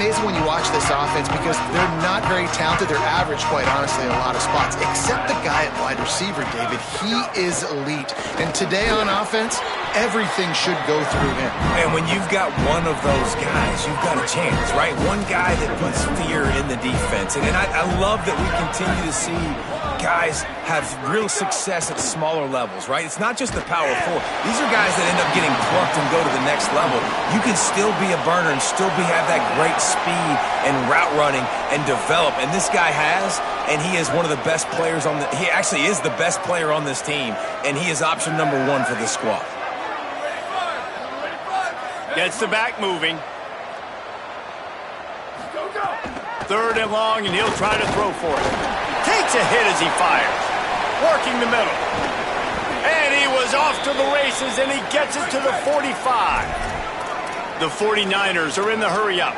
amazing when you watch this offense because they're not very talented. They're average, quite honestly, in a lot of spots, except the guy at wide receiver, David. He is elite. And today on offense, everything should go through him. And when you've got one of those guys, you've got a chance, right? One guy that puts fear in the defense. And I love that we continue to see guys have real success at smaller levels, right? It's not just the power four. These are guys that end up getting plucked and go to the next level. You can still be a burner and still have that great speed and route running and develop. And this guy has, and he is one of the best players on he actually is the best player on this team, and he is option number 1 for this squad. Gets the back moving. Third and long, and he'll try to throw for it. Takes a hit as he fires. Working the middle. And he was off to the races, and he gets it to the 45. The 49ers are in the hurry-up.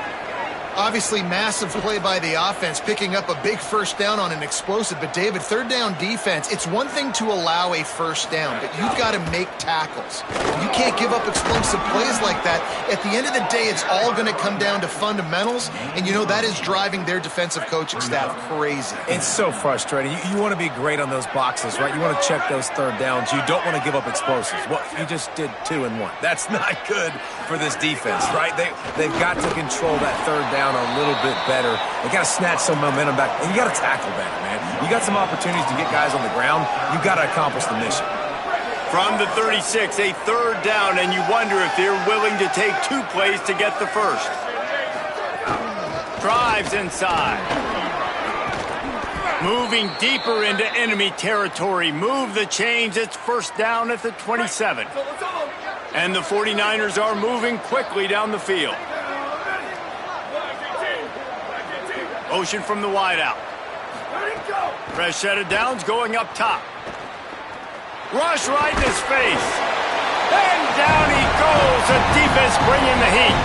Obviously, massive play by the offense, picking up a big first down on an explosive. But, David, third down defense, it's one thing to allow a first down, but you've got to make tackles. You can't give up explosive plays like that. At the end of the day, it's all going to come down to fundamentals, and, you know, that is driving their defensive coaching staff crazy. It's so frustrating. You want to be great on those boxes, right? You want to check those third downs. You don't want to give up explosives. Well, you just did 2 and 1. That's not good for this defense, right? They've got to control that third down a little bit better. They got to snatch some momentum back, and you got to tackle better, man. You got some opportunities to get guys on the ground. You got to accomplish the mission. From the 36, a third down, and you wonder if they're willing to take 2 plays to get the first. Drives inside. Moving deeper into enemy territory. Move the chains. It's first down at the 27. And the 49ers are moving quickly down the field. Motion from the wideout. Fresh set of downs going up top. Rush right in his face. And down he goes. The defense bringing the heat.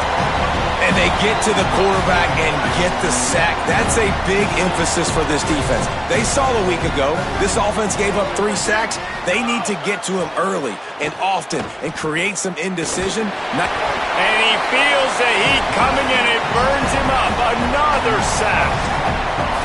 And they get to the quarterback and get the sack. That's a big emphasis for this defense. They saw a week ago, this offense gave up 3 sacks. They need to get to him early and often and create some indecision. And he feels the heat coming and it burns him up. Another sack.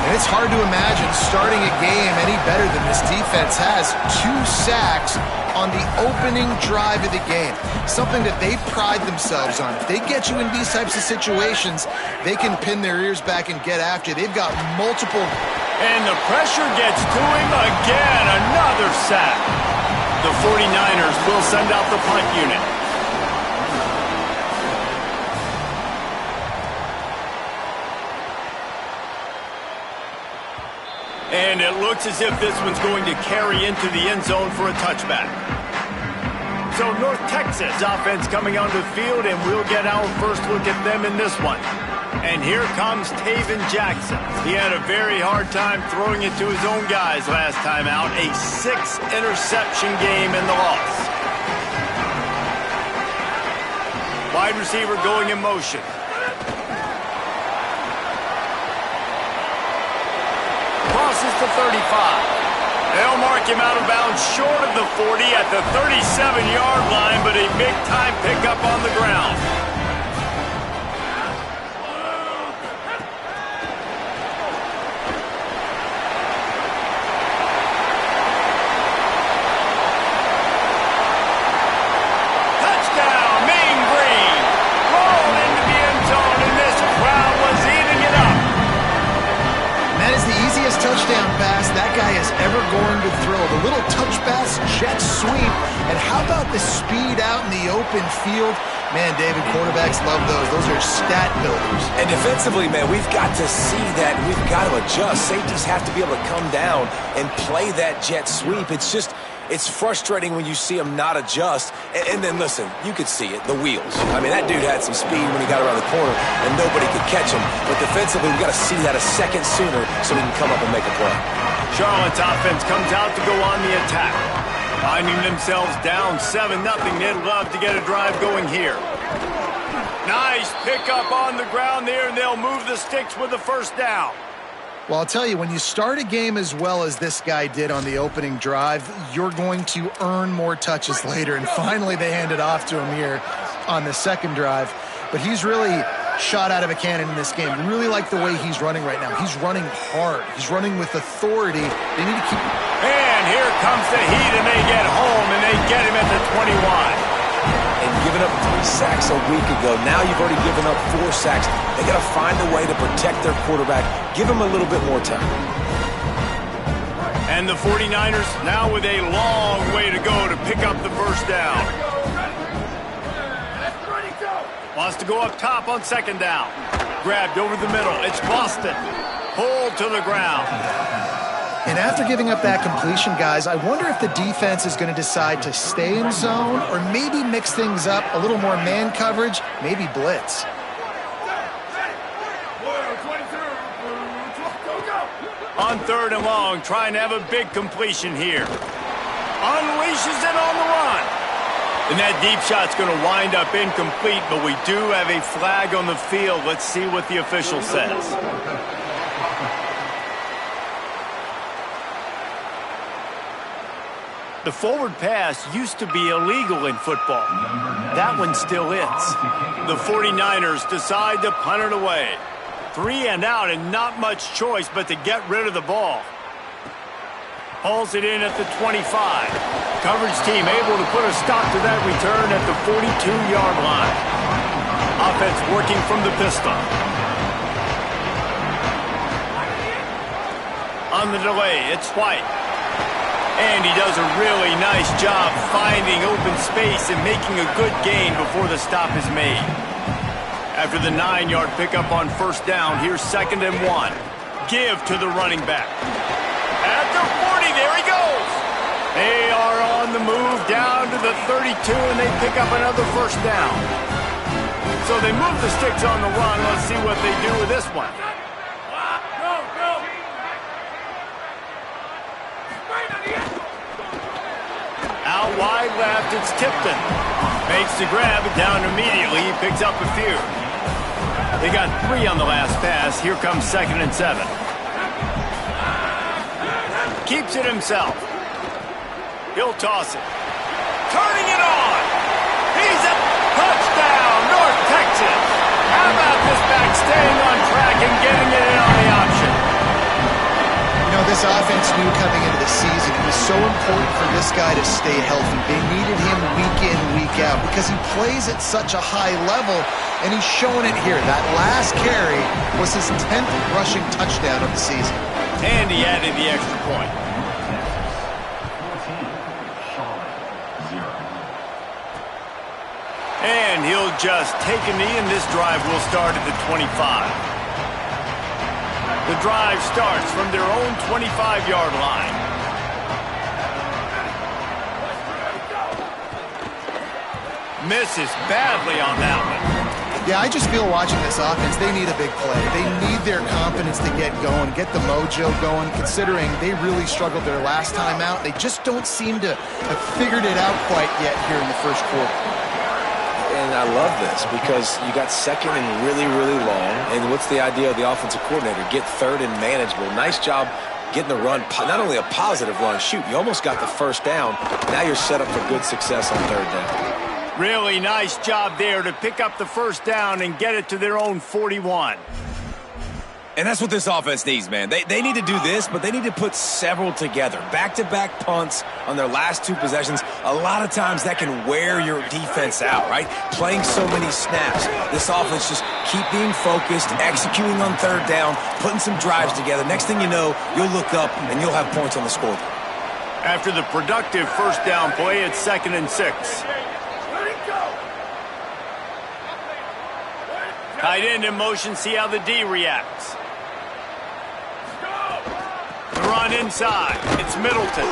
And it's hard to imagine starting a game any better than this defense has. 2 sacks on the opening drive of the game. Something that they pride themselves on. If they get you in these types of situations, they can pin their ears back and get after you. They've got multiple. And the pressure gets to him again. Another sack. The 49ers will send out the punt unit. And it looks as if this one's going to carry into the end zone for a touchback. So North Texas offense coming onto the field, and we'll get our first look at them in this one. And here comes Taven Jackson. He had a very hard time throwing it to his own guys last time out. A 6-interception game in the loss. Wide receiver going in motion. Crosses the 35. They'll mark him out of bounds short of the 40 at the 37-yard line, but a big-time pickup on the ground. Touchdown, Mean Green. Rolled into the end zone, and this crowd was eating it up. That is the easiest touchdown pass that guy is ever going to throw. The little touch pass, jet sweep, and how about the speed out in the open field? Man, David, quarterbacks love those. Those are stat builders. And defensively, man, we've got to see that. We've got to adjust. Safeties have to be able to come down and play that jet sweep. It's frustrating when you see him not adjust. And then, listen, you could see it, the wheels. I mean, that dude had some speed when he got around the corner, and nobody could catch him. But defensively, we've got to see that a second sooner so we can come up and make a play. Charlotte's offense comes out to go on the attack. Finding themselves down 7-0, they'd love to get a drive going here. Nice pickup on the ground there, and they'll move the sticks with the first down. Well, I'll tell you, when you start a game as well as this guy did on the opening drive, you're going to earn more touches later. And finally, they hand it off to him here on the second drive. But he's really shot out of a cannon in this game. Really like the way he's running right now. He's running hard. He's running with authority. They need to keep... And here comes the heat, and they get home, and they get him at the 21. And giving up 3 sacks a week ago. Now you've already given up 4 sacks. They got to find a way to protect their quarterback. Give him a little bit more time. And the 49ers now with a long way to go to pick up the first down. Wants to go up top on second down. Grabbed over the middle. It's Boston. Pulled to the ground. And after giving up that completion, guys, I wonder if the defense is going to decide to stay in zone or maybe mix things up, a little more man coverage, maybe blitz. On third and long, trying to have a big completion here. Unleashes it on the run. And that deep shot's going to wind up incomplete, but we do have a flag on the field. Let's see what the official says. The forward pass used to be illegal in football. That one still is. The 49ers decide to punt it away. 3 and out and not much choice but to get rid of the ball. Hauls it in at the 25. Coverage team able to put a stop to that return at the 42-yard line. Offense working from the pistol. On the delay, it's White. And he does a really nice job finding open space and making a good gain before the stop is made. After the 9-yard pickup on first down, here's 2nd and 1. Give to the running back. At the 40, there he goes. They are on the move down to the 32, and they pick up another first down. So they move the sticks on the run. Let's see what they do with this one. Out wide left, it's Tipton. Makes the grab, down immediately. He picks up a few. They got 3 on the last pass. Here comes 2nd and 7. Keeps it himself. He'll toss it. Turning it on. He's a touchdown, North Texas. How about this back staying on track and getting it in on the option? You know, this offense knew coming into the season it was so important for this guy to stay healthy. They needed him week in, week out because he plays at such a high level, and he's showing it here. That last carry was his 10th rushing touchdown of the season. And he added the extra point. And he'll just take a knee, and this drive will start at the 25. The drive starts from their own 25-yard line. Misses badly on that one. Yeah, I just feel watching this offense, they need a big play. They need their confidence to get going, get the mojo going, considering they really struggled their last time out. They just don't seem to have figured it out quite yet here in the first quarter. And I love this because you got 2nd and really, really long. And what's the idea of the offensive coordinator? Get 3rd and manageable. Nice job getting the run, not only a positive run, shoot, you almost got the first down. Now you're set up for good success on 3rd down. Really nice job there to pick up the first down and get it to their own 41. And that's what this offense needs, man. They need to do this, but they need to put several together. Back-to-back punts on their last 2 possessions. A lot of times that can wear your defense out, right? Playing so many snaps. This offense just keep being focused, executing on 3rd down, putting some drives together. Next thing you know, you'll look up and you'll have points on the scoreboard. After the productive first down play, it's 2nd and 6. Tight end in motion, see how the D reacts. The run inside, it's Middleton.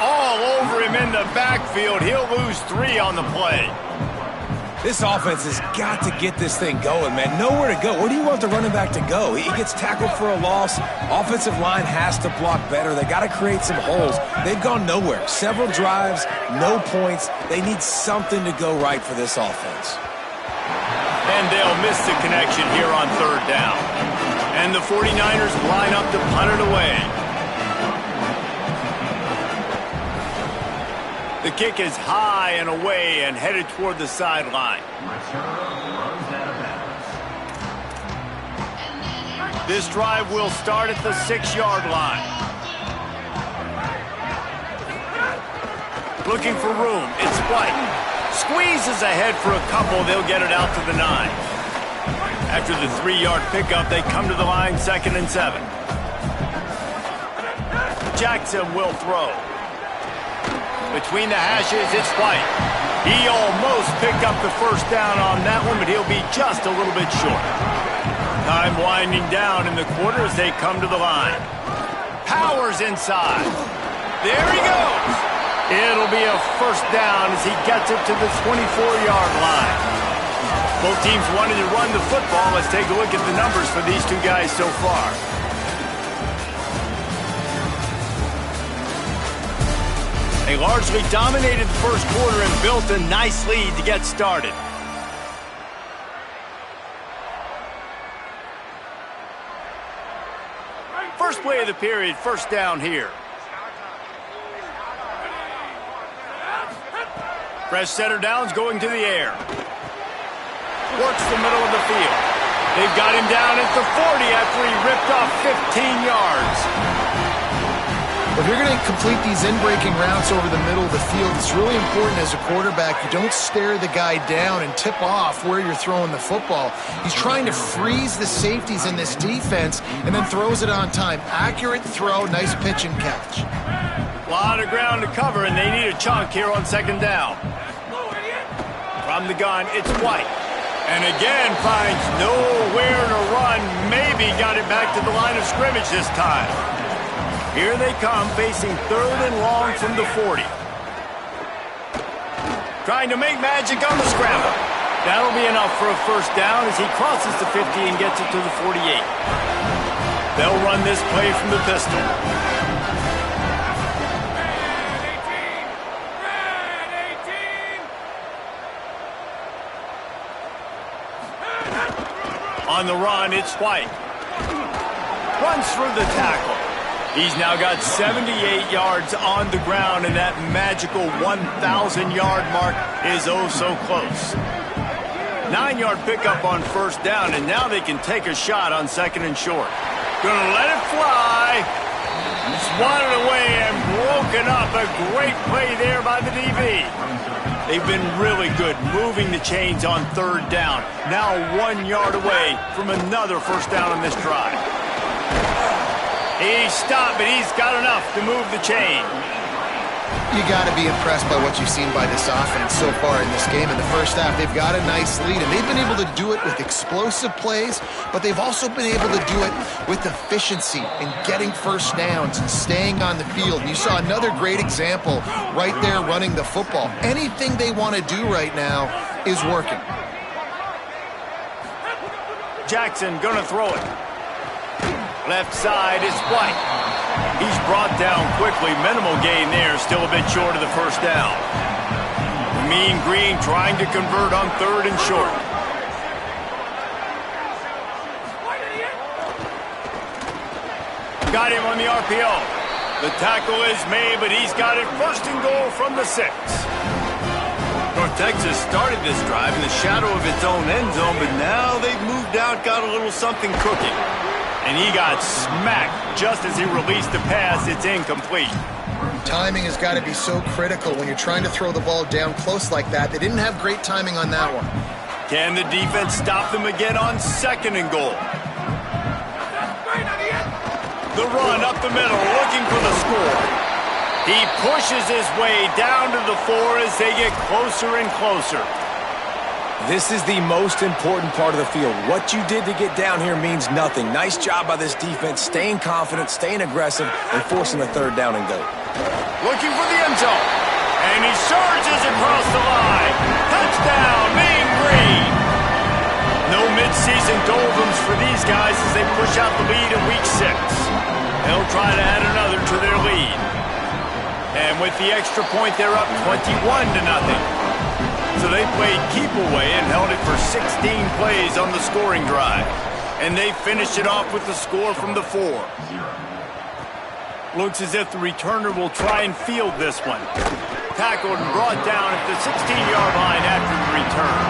All over him in the backfield. He'll lose 3 on the play. This offense has got to get this thing going, man. Nowhere to go. Where do you want the running back to go? He gets tackled for a loss. Offensive line has to block better. They got to create some holes. They've gone nowhere. Several drives, no points. They need something to go right for this offense. And they'll miss the connection here on 3rd down. And the 49ers line up to punt it away. The kick is high and away and headed toward the sideline. This drive will start at the 6-yard line. Looking for room. It's White. Squeezes ahead for a couple. They'll get it out to the 9. After the 3-yard pickup, they come to the line, 2nd and 7. Jackson will throw. Between the hashes, it's White. He almost picked up the first down on that one, but he'll be just a little bit short. Time winding down in the quarter as they come to the line. Powers inside. There he goes. It'll be a first down as he gets it to the 24-yard line. Both teams wanted to run the football. Let's take a look at the numbers for these two guys so far. They largely dominated the first quarter and built a nice lead to get started. First play of the period, first down here. Fresh setter downs going to the air. Works the middle of the field. They've got him down at the 40 after he ripped off 15 yards. If you're going to complete these in-breaking routes over the middle of the field, it's really important as a quarterback you don't stare the guy down and tip off where you're throwing the football. He's trying to freeze the safeties in this defense and then throws it on time. Accurate throw, nice pitch and catch. A lot of ground to cover, and they need a chunk here on 2nd down. From the gun, it's White. And again, finds nowhere to run. Maybe got it back to the line of scrimmage this time. Here they come, facing 3rd and long from the 40. Trying to make magic on the scramble. That'll be enough for a first down as he crosses the 50 and gets it to the 48. They'll run this play from the pistol. On the run, it's White. Runs through the tackle. He's now got 78 yards on the ground, and that magical 1,000-yard mark is oh so close. 9-yard pickup on first down, and now they can take a shot on 2nd and short. Gonna let it fly. Swatted away and broken up. A great play there by the DB. They've been really good moving the chains on 3rd down. Now 1 yard away from another first down on this drive. He stopped, but he's got enough to move the chain. You got to be impressed by what you've seen by this offense so far in this game. In the first half, they've got a nice lead, and they've been able to do it with explosive plays, but they've also been able to do it with efficiency and getting first downs and staying on the field. And you saw another great example right there running the football. Anything they want to do right now is working. Jackson gonna throw it. Left side is White. He's brought down quickly. Minimal gain there. Still a bit short of the first down. Mean Green trying to convert on 3rd and short. Got him on the RPO. The tackle is made, but he's got it 1st and goal from the 6. North Texas started this drive in the shadow of its own end zone, but now they've moved out, got a little something cooking. And he got smacked just as he released the pass. It's incomplete. Timing has got to be so critical when you're trying to throw the ball down close like that. They didn't have great timing on that one. Can the defense stop them again on 2nd and goal? The run up the middle, looking for the score. He pushes his way down to the 4 as they get closer and closer. This is the most important part of the field. What you did to get down here means nothing. Nice job by this defense, staying confident, staying aggressive, and forcing the 3rd down and go. Looking for the end zone. And he surges across the line. Touchdown, Mean Green. No midseason doldrums for these guys as they push out the lead in week 6. They'll try to add another to their lead. And with the extra point, they're up 21-0. So they played keep away and held it for 16 plays on the scoring drive. And they finished it off with the score from the 4. Looks as if the returner will try and field this one. Tackled and brought down at the 16-yard line after the return.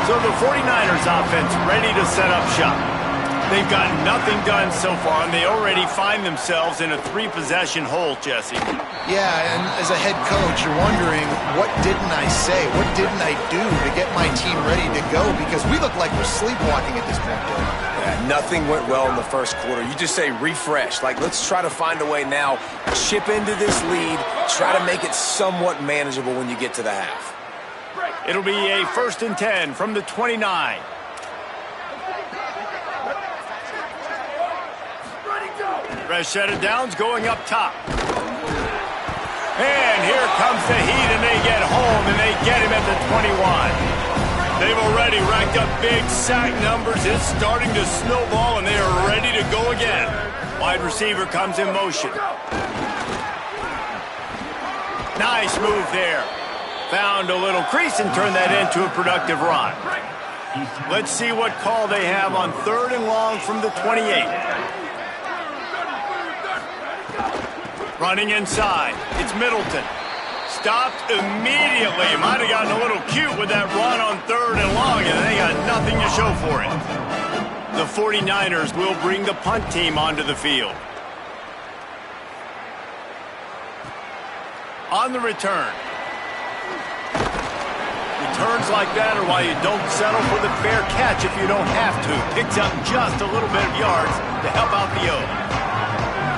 So the 49ers offense ready to set up shop. They've got nothing done so far, and they already find themselves in a 3-possession hole, Jesse. Yeah, and as a head coach, you're wondering, what didn't I say? What didn't I do to get my team ready to go? Because we look like we're sleepwalking at this point, Dave. Yeah, nothing went well in the first quarter. You just say refresh. Like, let's try to find a way now, chip into this lead, try to make it somewhat manageable when you get to the half. It'll be a 1st and 10 from the 29. Rashida Downs going up top. And here comes the Heat, and they get home, and they get him at the 21. They've already racked up big sack numbers. It's starting to snowball, and they are ready to go again. Wide receiver comes in motion. Nice move there. Found a little crease and turned that into a productive run. Let's see what call they have on 3rd and long from the 28. Running inside. It's Middleton. Stopped immediately. Might have gotten a little cute with that run on 3rd and long, and they got nothing to show for it. The 49ers will bring the punt team onto the field. On the return. Returns like that are why you don't settle for the fair catch if you don't have to. Picks up just a little bit of yards to help out the O.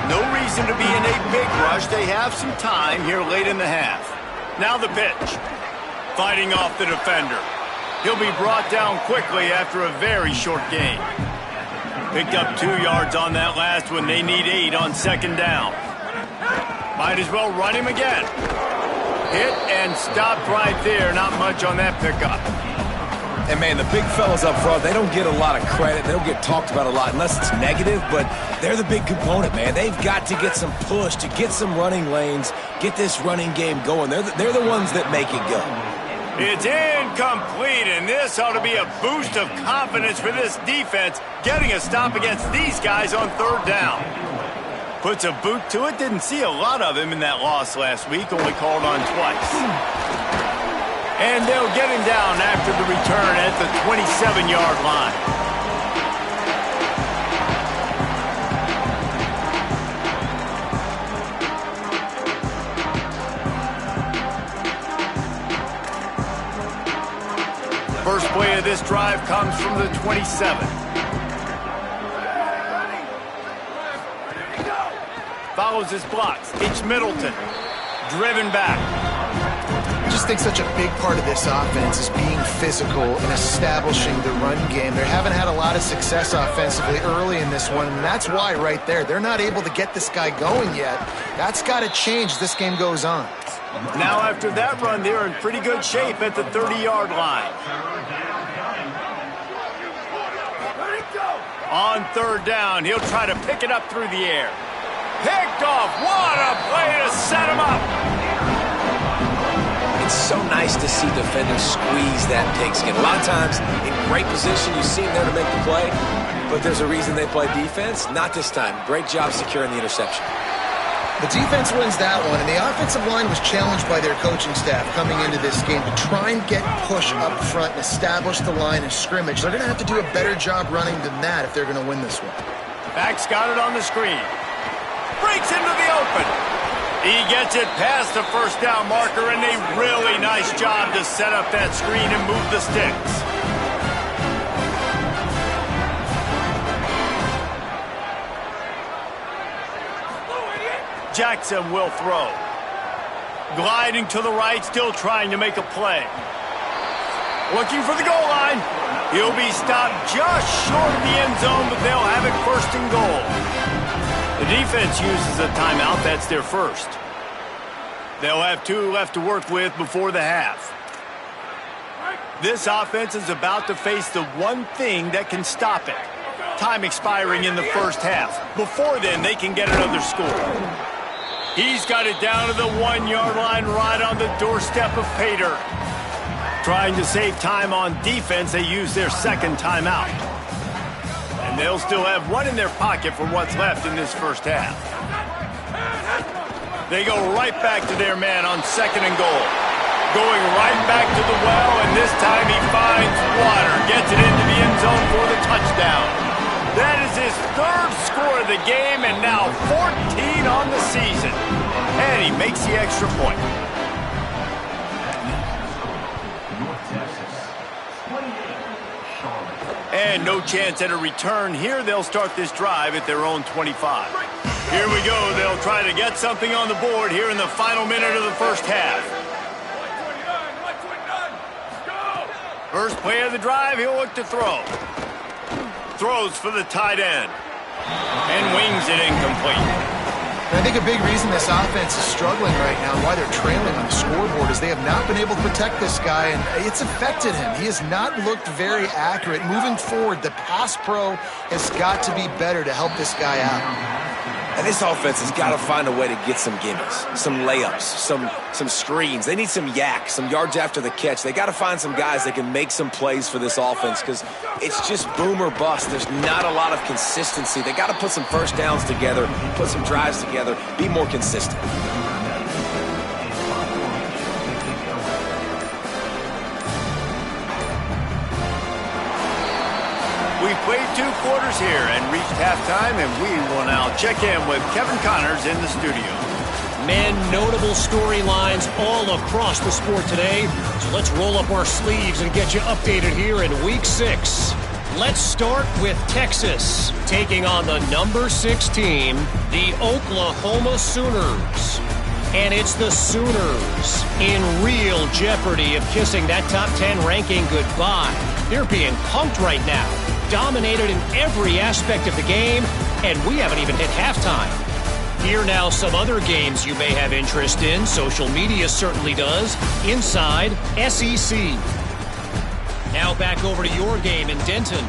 No reason to be in a big rush. They have some time here late in the half. Now the pitch. Fighting off the defender. He'll be brought down quickly after a very short game. Picked up 2 yards on that last one. They need 8 on 2nd down. Might as well run him again. Hit and stopped right there. Not much on that pickup. And, man, the big fellas up front, they don't get a lot of credit. They don't get talked about a lot unless it's negative, but they're the big component, man. They've got to get some push, to get some running lanes, get this running game going. They're the ones that make it go. It's incomplete, and this ought to be a boost of confidence for this defense, getting a stop against these guys on 3rd down. Puts a boot to it. Didn't see a lot of him in that loss last week, only called on twice. And they'll get him down after the return at the 27-yard line. First play of this drive comes from the 27. Follows his blocks. It's Middleton. Driven back. I just think such a big part of this offense is being physical and establishing the run game. They haven't had a lot of success offensively early in this one, and that's why right there. They're not able to get this guy going yet. That's got to change as this game goes on. Now after that run, they're in pretty good shape at the 30-yard line. On 3rd down, he'll try to pick it up through the air. Picked off. What a play to set him up. It's so nice to see defenders squeeze that pigskin. A lot of times, in great position, you see them there to make the play, but there's a reason they play defense. Not this time. Great job securing the interception. The defense wins that one, and the offensive line was challenged by their coaching staff coming into this game to try and get push up front and establish the line of scrimmage. They're going to have to do a better job running than that if they're going to win this one. Back's got it on the screen. Breaks into the open. He gets it past the 1st down marker, and a really nice job to set up that screen and move the sticks. Jackson will throw. Gliding to the right, still trying to make a play. Looking for the goal line. He'll be stopped just short of the end zone, but they'll have it 1st and goal. The defense uses a timeout. That's their first. They'll have 2 left to work with before the half. This offense is about to face the one thing that can stop it. Time expiring in the 1st half. Before then, they can get another score. He's got it down to the 1-yard line right on the doorstep of Pater. Trying to save time on defense, they use their 2nd timeout. And they'll still have 1 in their pocket for what's left in this 1st half. They go right back to their man on 2nd and goal. Going right back to the well, and this time he finds water. Gets it into the end zone for the touchdown. That is his third score of the game, and now 14 on the season. And he makes the extra point. And no chance at a return here. They'll start this drive at their own 25. Here we go. They'll try to get something on the board here in the final minute of the first half. First play of the drive, he'll look to throw. Throws for the tight end. And wings it incomplete. I think a big reason this offense is struggling right now and why they're trailing on the scoreboard is they have not been able to protect this guy, and it's affected him. He has not looked very accurate. Moving forward, the pass pro has got to be better to help this guy out. And this offense has got to find a way to get some gimmies, some layups, some screens. They need some yak, some yards after the catch. They got to find some guys that can make some plays for this offense because it's just boom or bust. There's not a lot of consistency. They got to put some first downs together, put some drives together, be more consistent. We've played 2 quarters here and reached halftime, and we will now check in with Kevin Connors in the studio. Man, notable storylines all across the sport today. So let's roll up our sleeves and get you updated here in Week 6. Let's start with Texas, taking on the number 6 team, the Oklahoma Sooners. And it's the Sooners in real jeopardy of kissing that top 10 ranking goodbye. They're being punked right now. Dominated in every aspect of the game, and we haven't even hit halftime. Here now some other games you may have interest in. Social media certainly does. Inside SEC. Now back over to your game in Denton.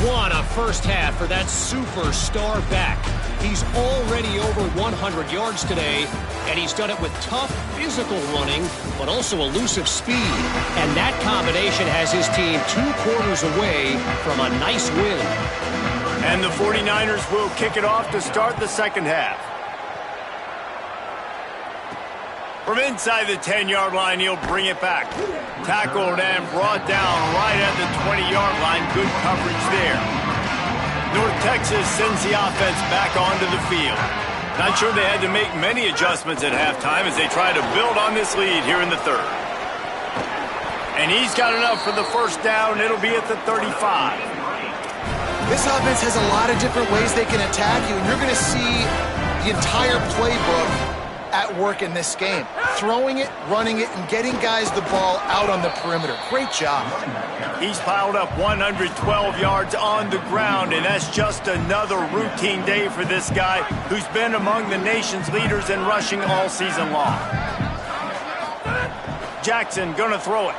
What a first half for that superstar back. He's already over 100 yards today, and he's done it with tough physical running, but also elusive speed. And that combination has his team 2 quarters away from a nice win. And the 49ers will kick it off to start the second half. From inside the 10-yard line, he'll bring it back. Tackled and brought down right at the 20-yard line. Good coverage there. North Texas sends the offense back onto the field. Not sure they had to make many adjustments at halftime as they try to build on this lead here in the third. And he's got enough for the first down. It'll be at the 35. This offense has a lot of different ways they can attack you, and you're going to see the entire playbook at work in this game. Throwing it, running it, and getting guys the ball out on the perimeter. Great job. He's piled up 112 yards on the ground, and that's just another routine day for this guy who's been among the nation's leaders in rushing all season long. Jackson gonna throw it.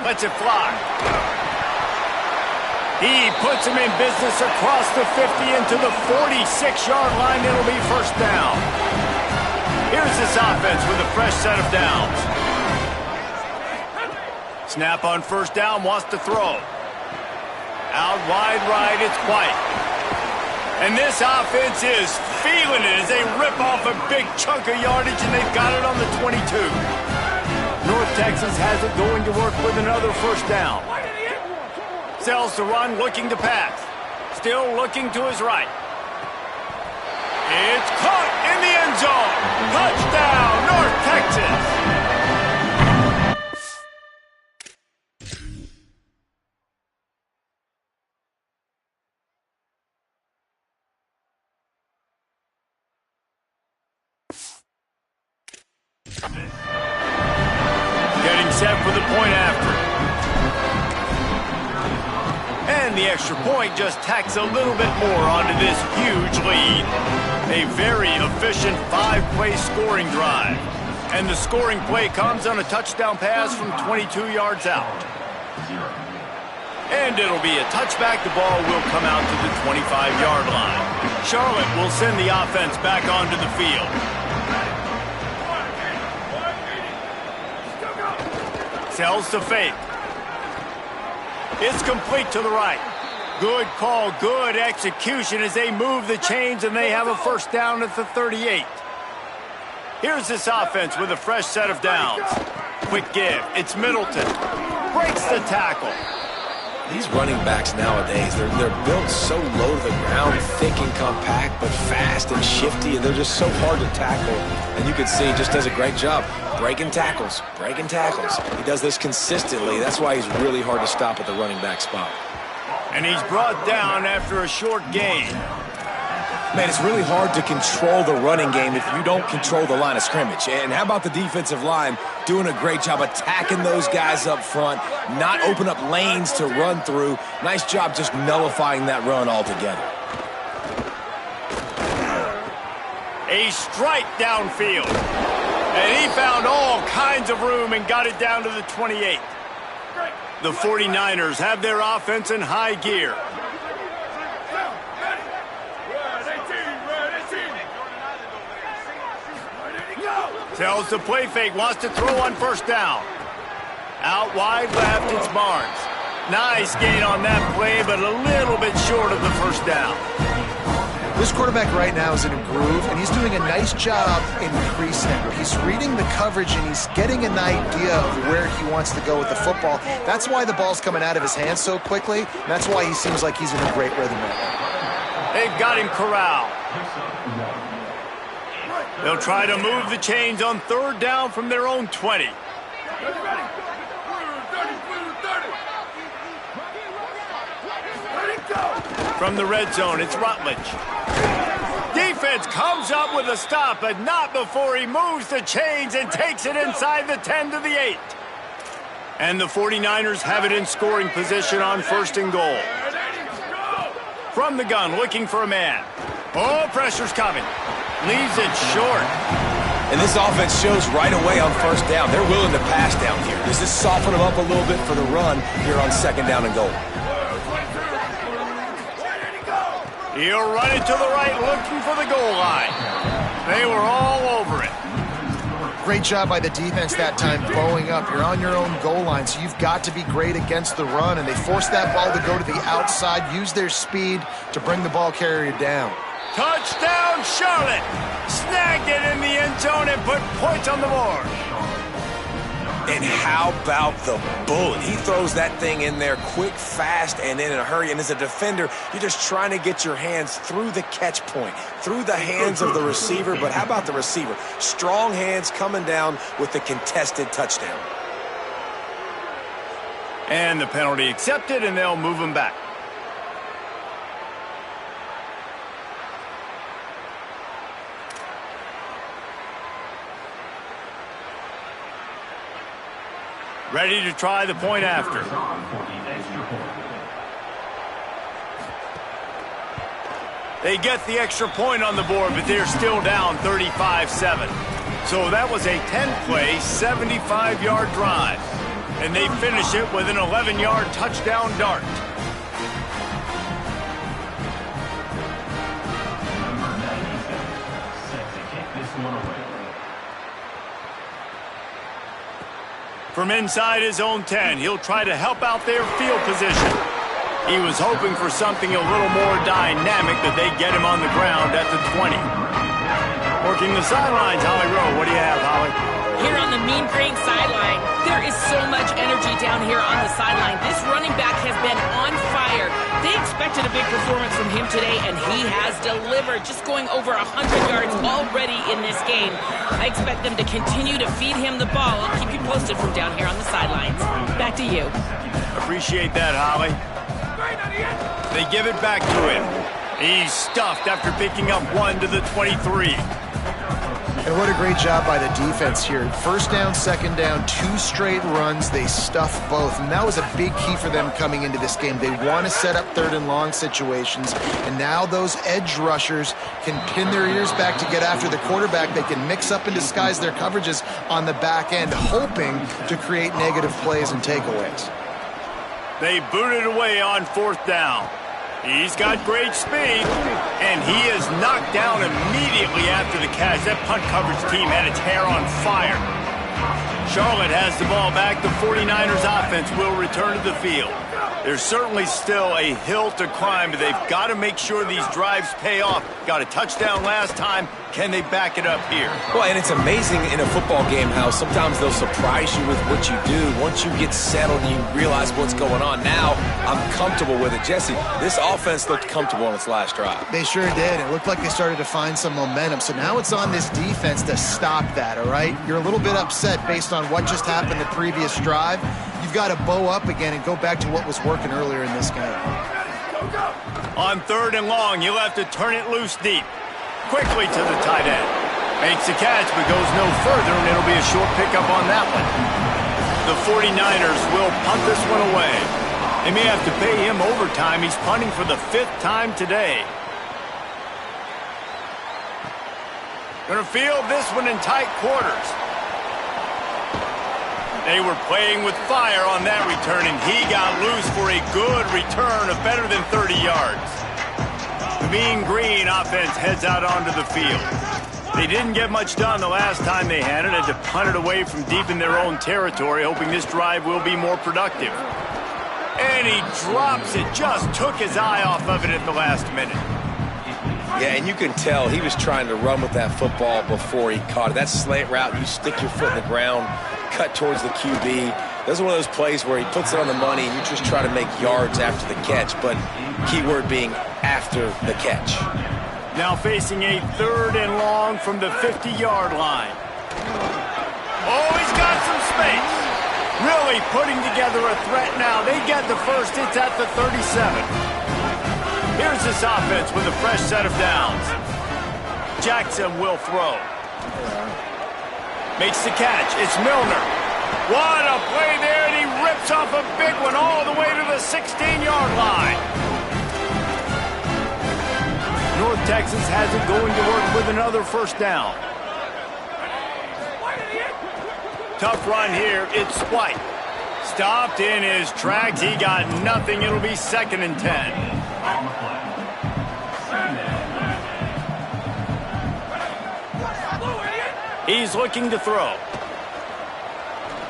Lets it fly. He puts him in business across the 50 into the 46-yard line. It'll be first down. Here's this offense with a fresh set of downs. Snap on first down, wants to throw. Out wide right, it's White. And this offense is feeling it as they rip off a big chunk of yardage, and they've got it on the 22. North Texas has it going to work with another first down. Sells to run, looking to pass. Still looking to his right. It's caught in the end zone. Touchdown, North Texas. Getting set for the point after. And the extra point just tacks a little bit more onto this huge lead. A very efficient 5-play scoring drive. And the scoring play comes on a touchdown pass from 22 yards out. And it'll be a touchback. The ball will come out to the 25-yard line. Charlotte will send the offense back onto the field. Sells to fake. It's complete to the right. Good call, good execution as they move the chains, and they have a first down at the 38. Here's this offense with a fresh set of downs. Quick give. It's Middleton. Breaks the tackle. These running backs nowadays, they're built so low to the ground, thick and compact, but fast and shifty, and they're just so hard to tackle. And you can see he just does a great job breaking tackles, breaking tackles. He does this consistently. That's why he's really hard to stop at the running back spot. And he's brought down after a short gain. Man, it's really hard to control the running game if you don't control the line of scrimmage. And how about the defensive line doing a great job attacking those guys up front, not open up lanes to run through. Nice job just nullifying that run altogether. A strike downfield. And he found all kinds of room and got it down to the 28. The 49ers have their offense in high gear. Tells the play fake, wants to throw on first down. Out wide left, it's Barnes. Nice gain on that play, but a little bit short of the first down. This quarterback right now is in a groove, and he's doing a nice job in crease now. He's reading the coverage, and he's getting an idea of where he wants to go with the football. That's why the ball's coming out of his hands so quickly, and that's why he seems like he's in a great rhythm right now. They've got him corralled. They'll try to move the chains on third down from their own 20. From the red zone, it's Rutledge. Defense comes up with a stop, but not before he moves the chains and takes it inside the 10 to the 8. And the 49ers have it in scoring position on first and goal. From the gun, looking for a man. Oh, pressure's coming. Leaves it short. And this offense shows right away on first down. They're willing to pass down here. Does this soften them up a little bit for the run here on second down and goal? He'll run it to the right, looking for the goal line. They were all over it. Great job by the defense that time, blowing up. You're on your own goal line, so you've got to be great against the run, and they forced that ball to go to the outside, use their speed to bring the ball carrier down. Touchdown, Charlotte! Snagged it in the end zone and put points on the board. And how about the bullet? He throws that thing in there quick, fast, and in a hurry. And as a defender, you're just trying to get your hands through the catch point, through the hands of the receiver. But how about the receiver? Strong hands coming down with the contested touchdown. And the penalty accepted, and they'll move him back. Ready to try the point after. They get the extra point on the board, but they're still down 35-7. So that was a 10-play, 75-yard drive. And they finish it with an 11-yard touchdown dart. From inside his own 10, he'll try to help out their field position. He was hoping for something a little more dynamic, but they get him on the ground at the 20. Working the sidelines, Holly Rowe. What do you have, Holly? Here on the Mean Green sideline, there is so much energy down here on the sideline. This running back has been on fire. They expected a big performance from him today, and he has delivered, just going over 100 yards already in this game. I expect them to continue to feed him the ball. I'll keep you posted from down here on the sidelines. Back to you. Appreciate that, Holly. They give it back to him. He's stuffed after picking up one to the 23. And what a great job by the defense here. First down, second down, 2 straight runs. They stuffed both. And that was a big key for them coming into this game. They want to set up third and long situations. And now those edge rushers can pin their ears back to get after the quarterback. They can mix up and disguise their coverages on the back end, hoping to create negative plays and takeaways. They booted away on fourth down. He's got great speed, and he is knocked down immediately after the catch. That punt coverage team had its hair on fire. Charlotte has the ball back. The 49ers offense will return to the field. There's certainly still a hill to climb, but they've got to make sure these drives pay off. Got a touchdown last time. Can they back it up here? Well, and it's amazing in a football game how sometimes they'll surprise you with what you do. Once you get settled and you realize what's going on, now I'm comfortable with it. Jesse, this offense looked comfortable on its last drive. They sure did. It looked like they started to find some momentum. So now it's on this defense to stop that, all right? You're a little bit upset based on what just happened the previous drive. You've got to bow up again and go back to what was working earlier in this game. On 3rd and long, you'll have to turn it loose deep. Quickly to the tight end. Makes the catch, but goes no further, and it'll be a short pickup on that one. The 49ers will punt this one away. They may have to pay him overtime. He's punting for the 5th time today. Gonna field this one in tight quarters. They were playing with fire on that return, and he got loose for a good return of better than 30 yards. The Mean Green offense heads out onto the field. They didn't get much done the last time they had it. Had to punt it away from deep in their own territory, hoping this drive will be more productive. And he drops it. Just took his eye off of it at the last minute. Yeah, and you can tell he was trying to run with that football before he caught it. That slant route, you stick your foot in the ground, cut towards the QB. This is one of those plays where he puts it on the money and you just try to make yards after the catch, but keyword being after the catch. Now facing a 3rd and long from the 50-yard line. Oh, he's got some space. Really putting together a threat now. They get the first. It's at the 37. Here's this offense with a fresh set of downs. Jackson will throw. Makes the catch. It's Milner. What a play there, and he rips off a big one all the way to the 16-yard line. North Texas has it going to work with another first down. Tough run here. It's White. Stopped in his tracks. He got nothing. It'll be 2nd and 10. He's looking to throw.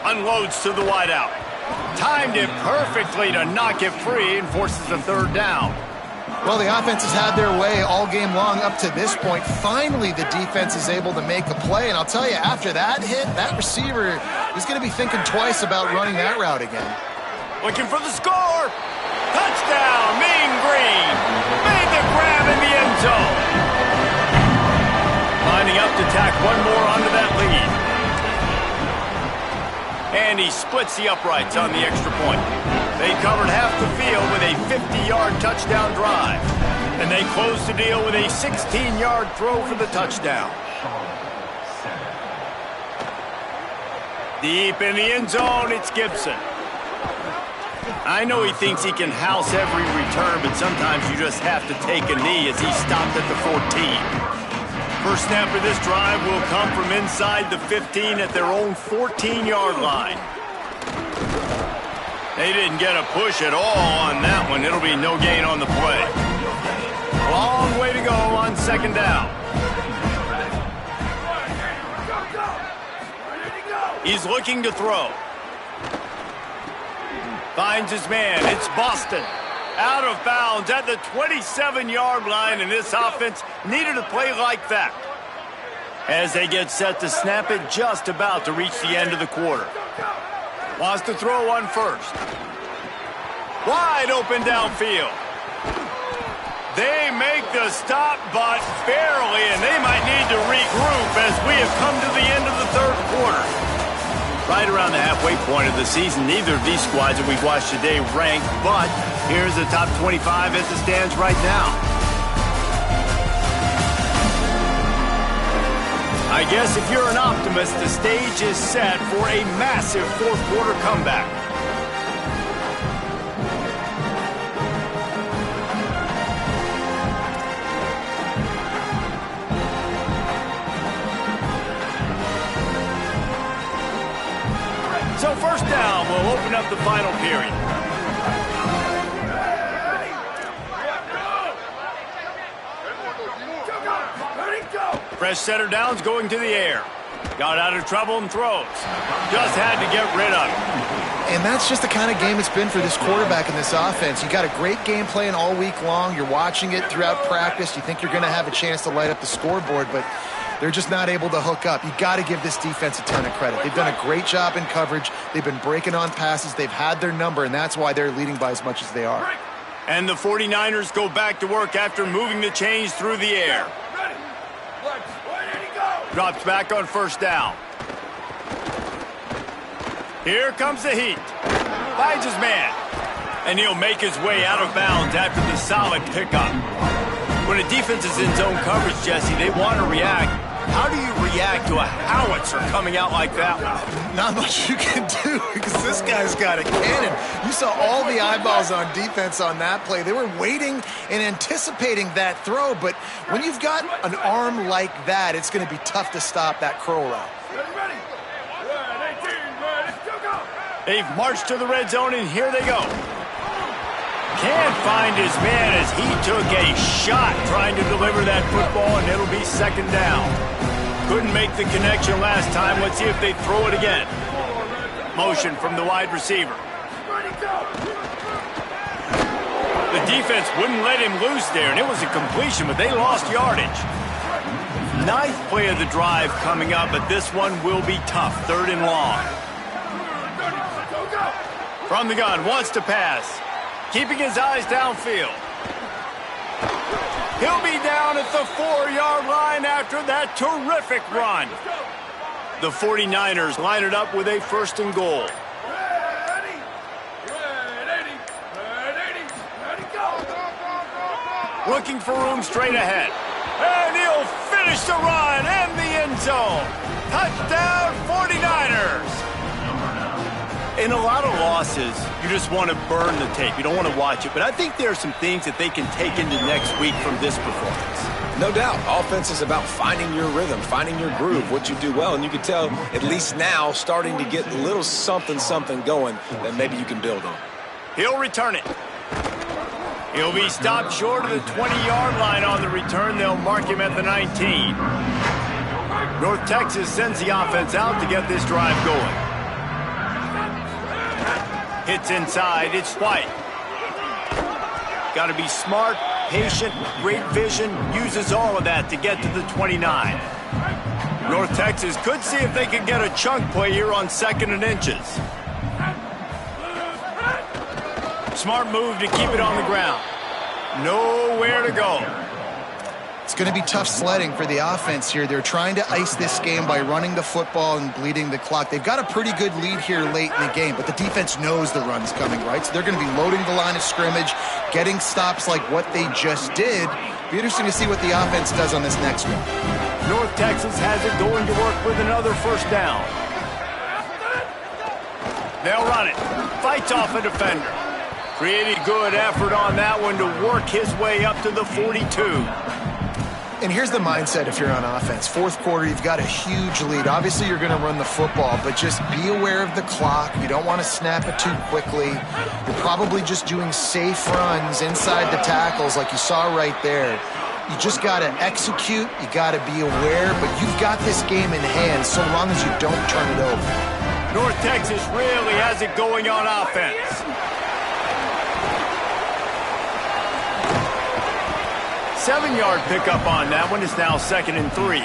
Unloads to the wideout. Timed it perfectly to knock it free and forces a 3rd down. Well, the offense has had their way all game long up to this point. Finally, the defense is able to make a play. And I'll tell you, after that hit, that receiver is going to be thinking twice about running that route again. Looking for the score. Touchdown, Mean Green. Made the grab in the end zone. Lining up to tack one more onto that lead. And he splits the uprights on the extra point. They covered half the field with a 50-yard touchdown drive. And they close the deal with a 16-yard throw for the touchdown. Deep in the end zone, it's Gibson. I know he thinks he can house every return, but sometimes you just have to take a knee as he stopped at the 14. First snap of this drive will come from inside the 15 at their own 14-yard line. They didn't get a push at all on that one. It'll be no gain on the play. Long way to go on 2nd down. He's looking to throw. Finds his man. It's Boston. Out of bounds at the 27-yard line, and this offense needed a play like that. As they get set to snap it, just about to reach the end of the quarter. Wants to throw one first. Wide open downfield. They make the stop, but barely, and they might need to regroup as we have come to the end of the 3rd quarter. Right around the halfway point of the season, neither of these squads that we've watched today ranked, but here's the top 25 as it stands right now. I guess if you're an optimist, the stage is set for a massive 4th quarter comeback. So 1st down will open up the final period. Fresh setter downs going to the air. Got out of trouble and throws. Just had to get rid of it. And that's just the kind of game it's been for this quarterback in this offense. You got a great game plan all week long. You're watching it throughout practice. You think you're going to have a chance to light up the scoreboard, but they're just not able to hook up. You got to give this defense a ton of credit. They've done a great job in coverage. They've been breaking on passes. They've had their number, and that's why they're leading by as much as they are. And the 49ers go back to work after moving the chains through the air. Drops back on first down. Here comes the heat. Finds his man. And he'll make his way out of bounds after the solid pickup. When a defense is in zone coverage, Jesse, they want to react. How do you react to a howitzer coming out like that? Not much you can do because this guy's got a cannon. You saw all the eyeballs on defense on that play. They were waiting and anticipating that throw, but when you've got an arm like that, it's going to be tough to stop that curl route. They've marched to the red zone, and here they go. Can't find his man as he took a shot trying to deliver that football, and it'll be second down. Couldn't make the connection last time. Let's see if they throw it again. Motion from the wide receiver. The defense wouldn't let him loose there, and it was a completion, but they lost yardage. Ninth play of the drive coming up, but this one will be tough. Third and long. From the gun, wants to pass. Keeping his eyes downfield. He'll be down at the 4-yard line after that terrific run. The 49ers line it up with a first and goal. Looking for room straight ahead. And he'll finish the run and the end zone. Touchdown 49ers. In a lot of losses, you just want to burn the tape. You don't want to watch it. But I think there are some things that they can take into next week from this performance. No doubt. Offense is about finding your rhythm, finding your groove, what you do well. And you can tell, at least now, starting to get a little something going that maybe you can build on. He'll return it. He'll be stopped short of the 20-yard line on the return. They'll mark him at the 19. North Texas sends the offense out to get this drive going. Hits inside, it's White. Got to be smart, patient, great vision, uses all of that to get to the 29. North Texas could see if they can get a chunk play here on 2nd and inches. Smart move to keep it on the ground. Nowhere to go. It's going to be tough sledding for the offense here. They're trying to ice this game by running the football and bleeding the clock. They've got a pretty good lead here late in the game, but the defense knows the run's coming, right? So they're going to be loading the line of scrimmage, getting stops like what they just did. Be interesting to see what the offense does on this next one. North Texas has it going to work with another first down. They'll run it. Fights off a defender. Pretty good effort on that one to work his way up to the 42. And here's the mindset if you're on offense. Fourth quarter, you've got a huge lead. Obviously, you're going to run the football, but just be aware of the clock. You don't want to snap it too quickly. You're probably just doing safe runs inside the tackles like you saw right there. You just got to execute. You got to be aware, but you've got this game in hand so long as you don't turn it over. North Texas really has it going on offense. 7-yard pickup on that one. Is now 2nd and 3.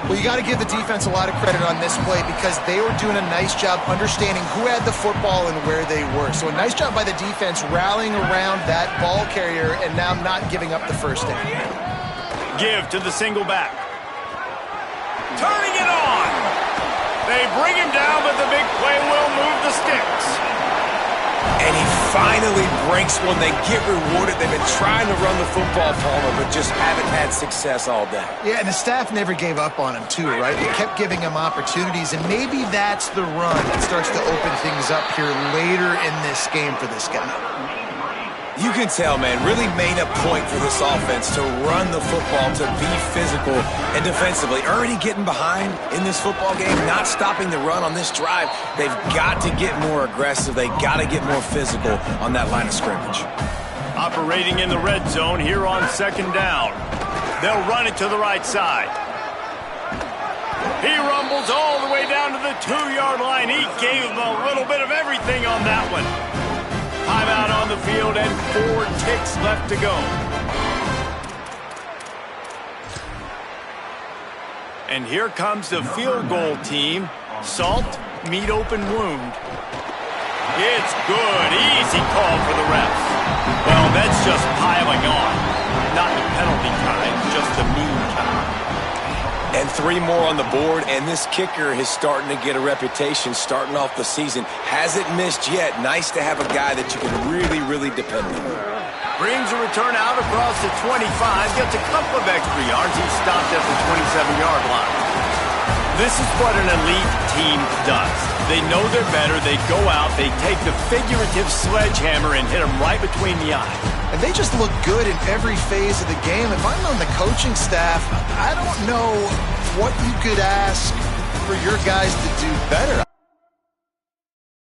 Well, you got to give the defense a lot of credit on this play because they were doing a nice job understanding who had the football and where they were. So a nice job by the defense rallying around that ball carrier and now not giving up the first down. Give to the single back. Turning it on. They bring him down, but the big play will move the sticks. And he finally breaks one. They get rewarded. They've been trying to run the football, Palmer, but just haven't had success all day. Yeah, and the staff never gave up on him, too, right? They kept giving him opportunities, and maybe that's the run that starts to open things up here later in this game for this guy. You can tell, man, really made a point for this offense to run the football, to be physical and defensively. Already getting behind in this football game, not stopping the run on this drive. They've got to get more aggressive. They got to get more physical on that line of scrimmage. Operating in the red zone here on 2nd down. They'll run it to the right side. He rumbles all the way down to the 2-yard line. He gave him a little bit of everything on that one. Timeout on the field and 4 ticks left to go. And here comes the field goal team. Salt, meet open wound. It's good. Easy call for the refs. Well, that's just piling on. Not the penalty kind, just the mean kind. And 3 more on the board, and this kicker is starting to get a reputation starting off the season. Hasn't missed yet. Nice to have a guy that you can really, really depend on. Brings a return out across the 25, gets a couple of extra yards. He stopped at the 27-yard line. This is what an elite team does. They know they're better. They go out, they take the figurative sledgehammer and hit them right between the eyes. And they just look good in every phase of the game. If I'm on the coaching staff, I don't know what you could ask for your guys to do better.